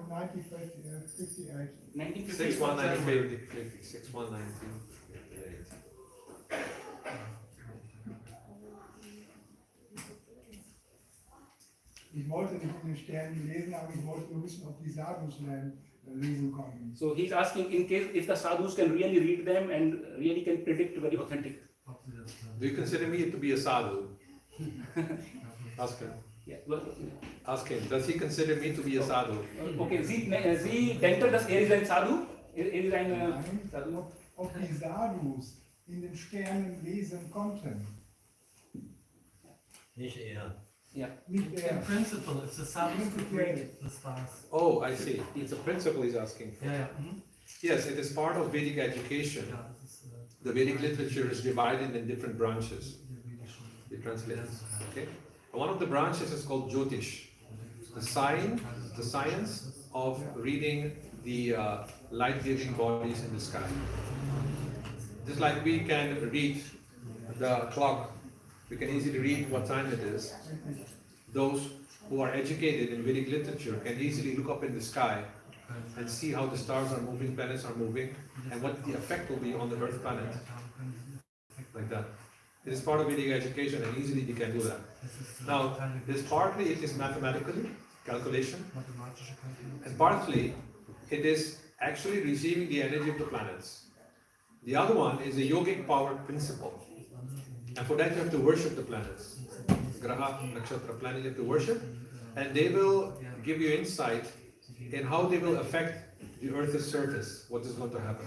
1958. 61, 1958. Ich wollte nicht in den Sternen lesen, aber ich wollte nur wissen, ob die Sadhus lesen konnten. So he's asking in case if the sadhus can really read them and really can predict very authentic. Do you consider me to be a sadhu? Ask him. Yeah. Well, Ask him. Does he consider me to be a sadhu? okay, Sie denken, dass ist ein Sadhu? Ist ein Nein, Sadhu? ob die Sadhus in den Sternen lesen konnten. Nicht er. Yeah. Nicht In er. principle, if the sadhus could read it, the stars. Oh, I see. It's a principle he's asking for. Yeah. Yes, it is part of Vedic education. Ja, das ist The Vedic literature is divided in different branches. It translates. Okay? And one of the branches is called Jyotish, the science of reading the light-giving bodies in the sky. Just like we can read the clock, we can easily read what time it is. Those who are educated in Vedic literature can easily look up in the sky and see how the stars are moving, planets are moving, and what the effect will be on the Earth planet. Like that. It is part of Vedic education, and easily you can do that. Now, this partly it is mathematically calculation, and partly it is actually receiving the energy of the planets. The other one is a yogic power principle, and for that you have to worship the planets. Graha, nakshatra, planet you have to worship, and they will give you insight in how they will affect the Earth's surface, what is going to happen.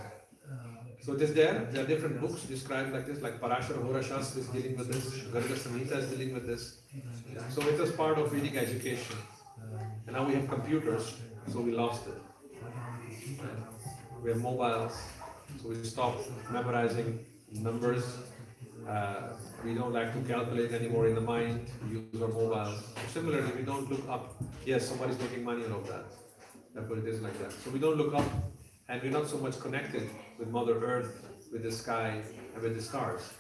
So it is there are different books described like this, like Parashara Hora Shastra is dealing with this, Garga Samhita is dealing with this. So it is part of Vedic education. And now we have computers, so we lost it. We have mobiles, so we stopped memorizing numbers. We don't like to calculate anymore in the mind, we use our mobiles. Similarly, we don't look up, yes, somebody's making money out of that. But it is like that. So we don't look up and we're not so much connected with Mother Earth, with the sky, and with the stars.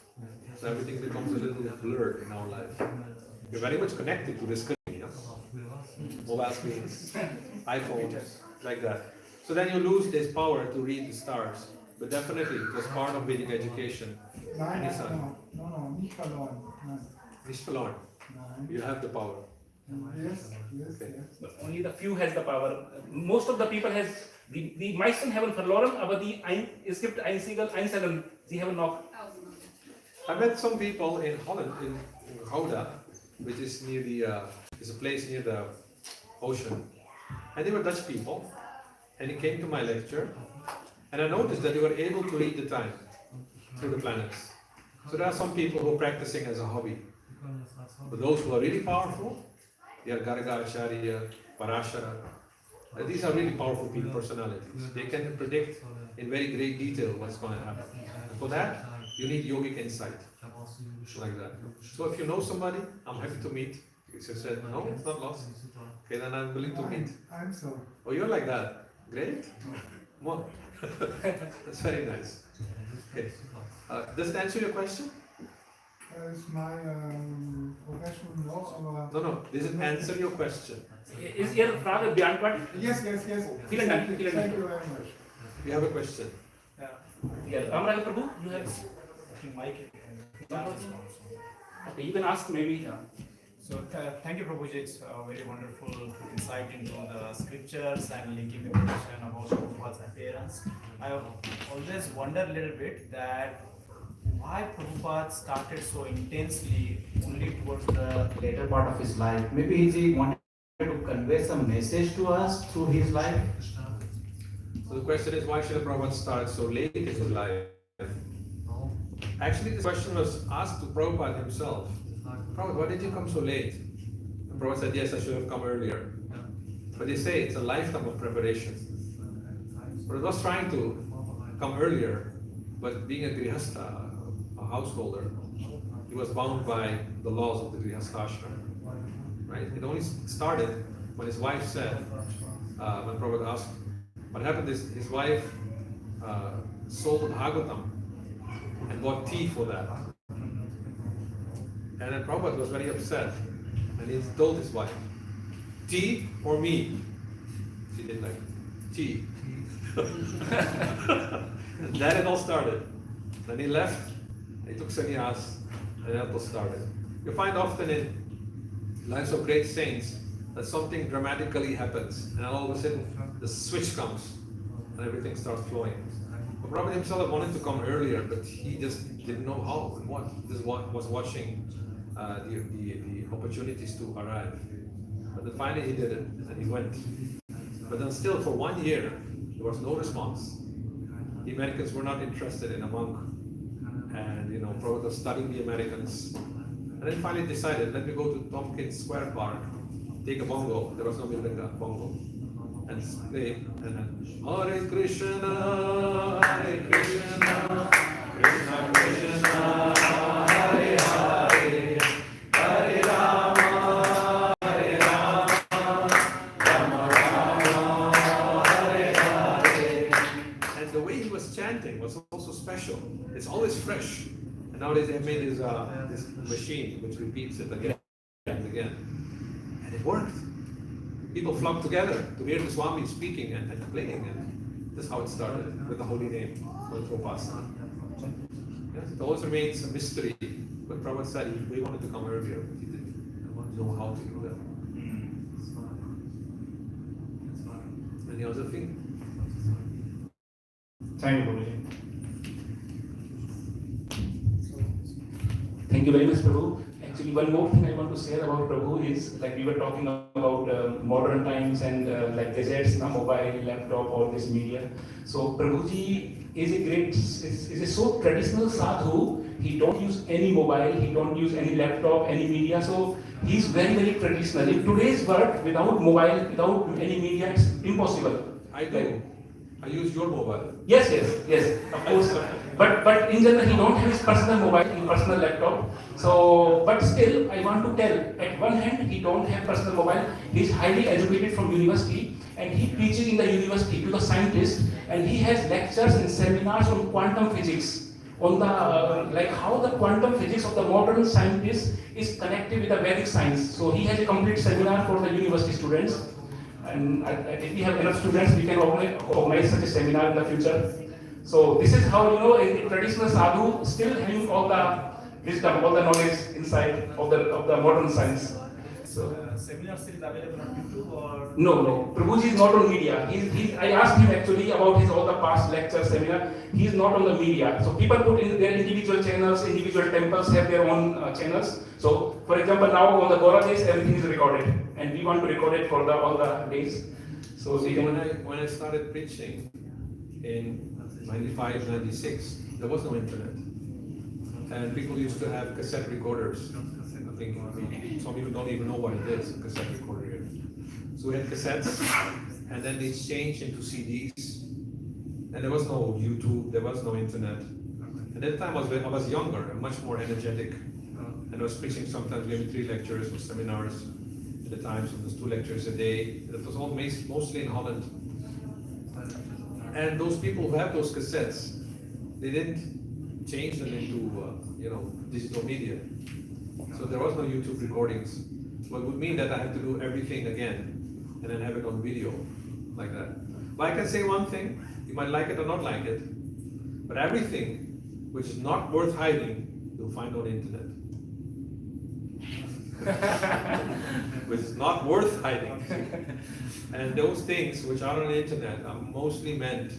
So everything becomes a little blurred in our life. We're very much connected to the screen, you know? Mobile screens, iPhones, like that. So then you lose this power to read the stars. But definitely, it was part of Vedic education. Nein, Yes, sir. nicht verloren. Nein. Nicht verloren. Nein. You have the power. Yes, yes, Okay. yes. But only the few has the power. Most of the people has die meisten haben verloren, aber es gibt Einzelne, sie haben noch. I met some people in Holland, in Gouda, which is near the, is a place near the ocean. And they were Dutch people. And they came to my lecture. And I noticed that they were able to read the time through the planets. So there are some people who are practicing as a hobby. But those who are really powerful, they are Gargacharya, Parashara. These are really powerful people, personalities. They can predict in very great detail what's going to happen. And for that, you need yogic insight, like that. So if you know somebody, I'm happy to meet. If you said, no, it's not lost. Okay, then I'm willing to meet. I'm so. Oh, you're like that. Great. Come on. That's very nice. Okay. Does it answer your question? It's my professional loss, aber... No. Does it answer your question? Ist Ihre Frage beantwortet? Yes. Vielen Dank. Thank you very much. You have a question? Yeah. Ramraj Prabhu, you have mic. Okay, you can ask maybe. So thank you, Prabhuji. It's a very wonderful insight into the scriptures and linking the connection about Prabhupada's appearance. I have always wondered a little bit that why Prabhupada started so intensely only towards the later part of his life. Maybe he wanted to convey some message to us through his life. So the question is, why should Prabhupada start so late in his life? Actually, this question was asked to Prabhupada himself. Prabhupada, why did you come so late? And Prabhupada said, yes, I should have come earlier. But they say it's a lifetime of preparation. Prabhupada was trying to come earlier, but being a grihastha, a householder, he was bound by the laws of the grihastha ashram. Right? It only started when his wife said, when Prabhupada asked, what happened is his wife sold Bhagavatam and bought tea for that. And then Prabhupada was very upset, and he told his wife, tea or me? She didn't like it. Tea. And then it all started. Then he left, he took sannyas, and it all started. You find often in lives of great saints that something dramatically happens, and all of a sudden the switch comes, and everything starts flowing. But Prabhupada himself wanted to come earlier, but he just didn't know how and what. He just was watching the opportunities to arrive. But then finally he did it, and he went. But then still for 1 year, there was no response. The Americans were not interested in a monk. And Prabhupada was studying the Americans. And then finally decided, let me go to Tompkins Square Park, take a bongo. There was no Mridanga, bongo. And play, and then Hare Krishna, Krishna Krishna, Hare Hare, Hare Rama, Hare Rama, Rama Rama, Hare Hare. And the way he was chanting was also special. It's always fresh. And nowadays they have made this machine which repeats it again and again. And it worked. People flocked together to hear the Swami speaking and playing, and that's how it started, with the holy name, Mantra. Yes, it always remains a mystery. But Prabhupada said we wanted to come earlier, but he didn't know how to do that. Any other thing? Thank you, Prabhuji. Thank you very much, Prabhu. Actually, one more thing I want to say about Prabhu is, like we were talking about modern times and like gadgets, mobile, laptop, all this media. So Prabhuji is so traditional sadhu. He don't use any mobile, he don't use any laptop, any media. So he's very, very traditional. In today's world, without mobile, without any media, it's impossible. I do. I use your mobile. Yes, of course. But in general, he don't have his personal mobile, his personal laptop. So, but still, I want to tell, at one hand, he don't have personal mobile. He's highly educated from university, and he teaches in the university to the scientists, and he has lectures and seminars on quantum physics, on the like how the quantum physics of the modern scientists is connected with the Vedic science. So he has a complete seminar for the university students, and if we have enough students, we can organize such a seminar in the future. So this is how, you know, a traditional sadhu still having all the wisdom, all the knowledge inside of the modern science. So seminar series available on YouTube or? No. Prabhuji is not on media. I asked him actually about his all the past lectures, seminar. He is not on the media. So people put in their individual channels, individual temples have their own channels. So for example, now on the Gauradesh, everything is recorded, and we want to record it for all the days. So See, when I started preaching in 95, 96, there was no internet. And people used to have cassette recorders. I think some people don't even know what it is, a cassette recorder. So we had cassettes, and then they changed into CDs. And there was no YouTube, there was no internet. At that time I was younger and much more energetic. And I was preaching sometimes maybe 3 lectures or seminars at the time, so it was 2 lectures a day. It was all mostly in Holland. And those people who have those cassettes, they didn't change them into digital media. So there was no YouTube recordings. What would mean that I had to do everything again and then have it on video like that. But I can say one thing, you might like it or not like it, but everything which is not worth hiding, you'll find on the internet. Which is not worth hiding. And those things which are on the internet are mostly meant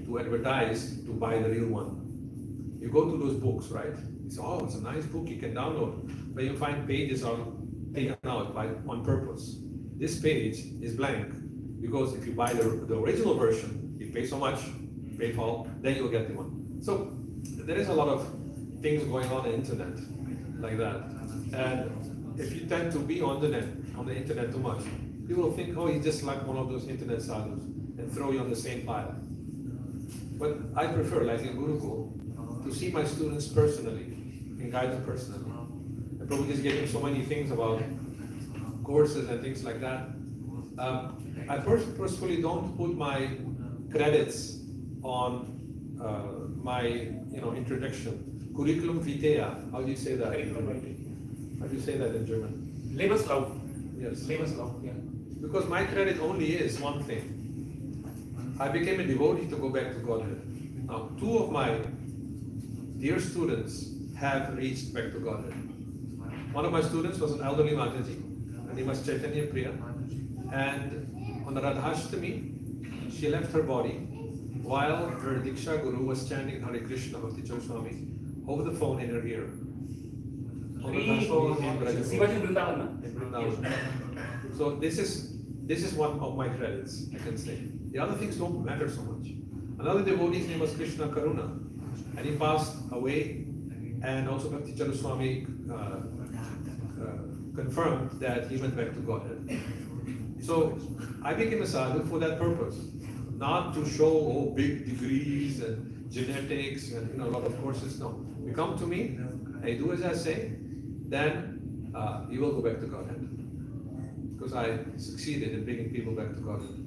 to advertise to buy the real one. You go to those books, right? You say, oh, it's a nice book you can download. But you find pages are taken out on purpose. This page is blank because if you buy the original version, you pay so much, PayPal, then you'll get the one. So there is a lot of things going on the internet like that. And if you tend to be on the internet too much, people will think, oh, he's just like one of those internet sadhus and throw you on the same pile. But I prefer, like in Gurukul, to see my students personally and guide them personally. And Prabhu is getting so many things about courses and things like that. I personally don't put my credits on my introduction. Curriculum vitae. How do you say that? How do you say that in German? Lebenslauf. Yes. Lebenslauf, yeah. Because my credit only is one thing. I became a devotee to go back to Godhead. Now, 2 of my dear students have reached back to Godhead. One of my students was an elderly Mataji. Her name was Chaitanya Priya. And on the Radhashtami, she left her body while her Diksha Guru was chanting Hare Krishna Bhakti Swami over the phone in her ear. On the Radhashtami in Shivaji Vrindavan. in Vrindavan. So this is one of my credits, I can say. The other things don't matter so much. Another devotee's name was Krishna Karuna, and he passed away, and also Bhakti Swami confirmed that he went back to Godhead. So I became a sadhu for that purpose, not to show big degrees and genetics and a lot of courses. No, you come to me, I do as I say, then you will go back to Godhead. Because I succeeded in bringing people back to Godhead.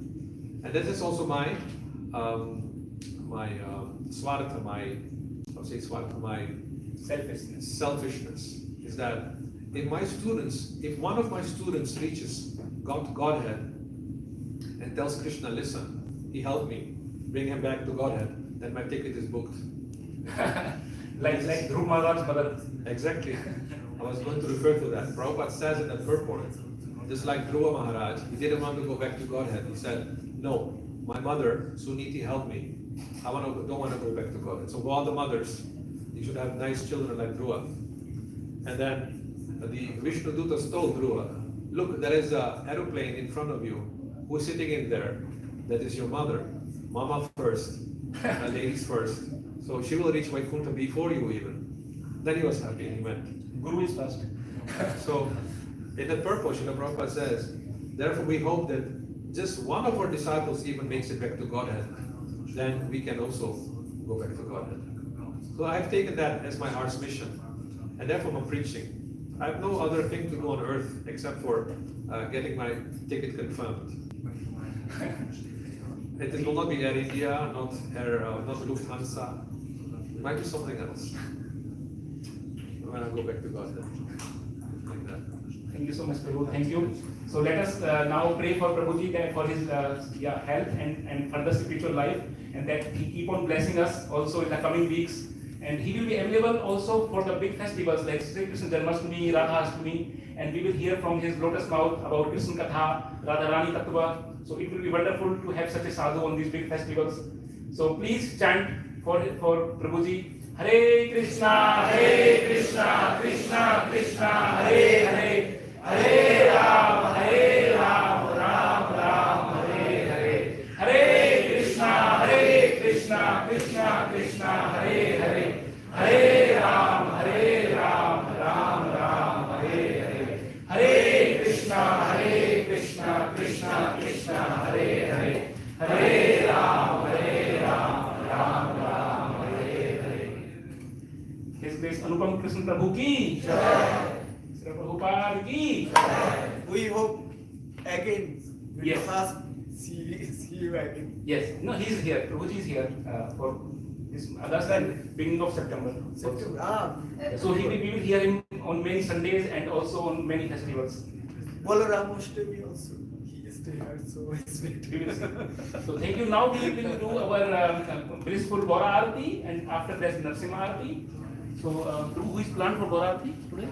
And this is also my swartha, my selfishness, is that if one of my students reaches Godhead and tells Krishna, listen, he helped me, bring him back to Godhead, then my ticket is booked. like Dhruv Maharaj's mother. Exactly. I was going to refer to that. Prabhupada says in that purport, just like Dhruva Maharaj, he didn't want to go back to Godhead. He said, no, my mother, Suniti, helped me. I don't want to go back to Godhead. So for all the mothers, you should have nice children like Dhruva. And then the Vishnu Dutas told Dhruva, look, there is an aeroplane in front of you. Who's sitting in there? That is your mother. Mama first, ladies first. So she will reach Vaikuntha before you even. Then he was happy and he went. Guru is first. So in that purpose, Prabhupada says, therefore we hope that just one of our disciples even makes it back to Godhead, then we can also go back to Godhead. So I've taken that as my heart's mission, and therefore I'm preaching. I have no other thing to do on earth except for getting my ticket confirmed. It will not be Air India, not Air, not Lufthansa. It might be something else. When I go back to God, like that. Thank you so much, Prabhu. Thank you. So let us now pray for Prabhuji that for his health and further spiritual life, and that he keep on blessing us also in the coming weeks. And he will be available also for the big festivals like Sri Krishna Janmashtami, Radha Ashtami, and we will hear from his lotus mouth about Krishna Katha, Radharani Tattva. So it will be wonderful to have such a sadhu on these big festivals. So please chant for Prabhuji. Hare Krishna, Krishna Krishna, Hare Hare, Hare Ram, Ram Ram, Hare Hare. Hare Krishna, Krishna Krishna, Hare Hare, Hare Ram, Ram Ram, Hare Hare. Hare Krishna, Krishna Krishna, Hare Hare, Hare Ram, Ram Ram, Hare Hare. His Grace Anupam Krishna Prabhu ki Jai. Sri Prabhupada ki Jai. We hope again. We Yes. first see you again. Yes, no, he is here. Prabhuji is here for this August and beginning of September. So we will hear him on many Sundays and also on many festivals. Balaram Ashtami also. He is there, so it's We will see. So thank you. Now we will do our blissful Gaura Arati, and after that Narsimha Arati. So Prabhu, who is planned for Gaura Arati today?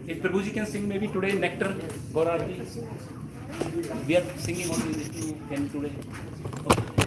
If Prabhuji can sing maybe today Nectar Gaura Arati. We are singing only if you can today. Okay.